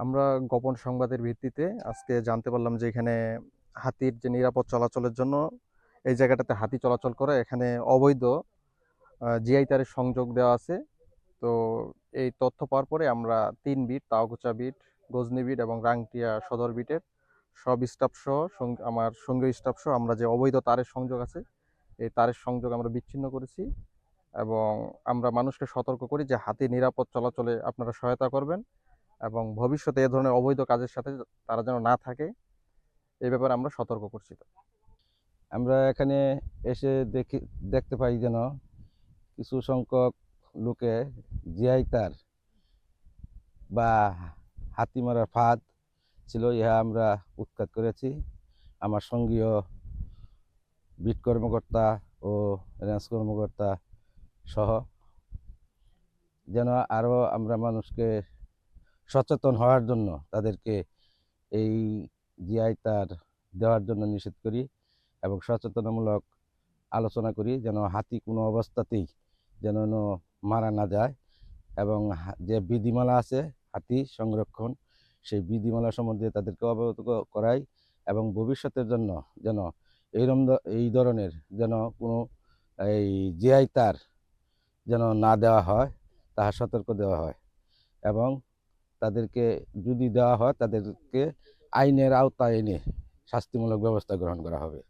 আমরা গোপন সংবাদের ভিত্তিতে আজকে জানতে পারলাম যে এখানে হাতির যে নিরাপদ চলাচলের জন্য এই জায়গাটাতে হাতি চলাচল করে, এখানে অবৈধ জিআই তারের সংযোগ দেওয়া আছে। তো এই তথ্য পাওয়ার পরে আমরা ৩ বিট, তাওকুচা বিট, গজনি বিট এবং রাংটিয়া সদর বিটের সব স্টাফ সহ আমার সঙ্গীয় স্টাফ সহ আমরা যে অবৈধ তারের সংযোগ আছে এই তারের সংযোগ আমরা বিচ্ছিন্ন করেছি। এবং আমরা মানুষকে সতর্ক করি যে হাতি নিরাপদ চলাচলে আপনারা সহায়তা করবেন এবং ভবিষ্যতে এ ধরনের অবৈধ কাজের সাথে তারা যেন না থাকে, এই ব্যাপারে আমরা সতর্ক করছি। আমরা এখানে এসে দেখতে পাই যেন কিছু সংখ্যক লোকে জিআই তার বা হাতি মারার ফাঁদ ছিল, ইহা আমরা উৎখাত করেছি। আমার সঙ্গীয় বিট কর্মকর্তা ও রেঞ্জ কর্মকর্তা সহ, যেন আরও আমরা মানুষকে সচেতন হওয়ার জন্য তাদেরকে এই জিআই তার দেওয়ার জন্য নিষেধ করি এবং সচেতনামূলক আলোচনা করি, যেন হাতি কোনো অবস্থাতেই যেন মারা না যায়। এবং যে বিধিমালা আছে হাতি সংরক্ষণ, সেই বিধিমালা সম্বন্ধে তাদেরকে অবগত করাই এবং ভবিষ্যতের জন্য যেন এই ধরনের যেন কোনো এই জিআই তার যেন না দেওয়া হয়, তাহা সতর্ক দেওয়া হয়। এবং তাদেরকে যদি দেওয়া হয় তাদেরকে আইনের আওতায় এনে শাস্তিমূলক ব্যবস্থা গ্রহণ করা হবে।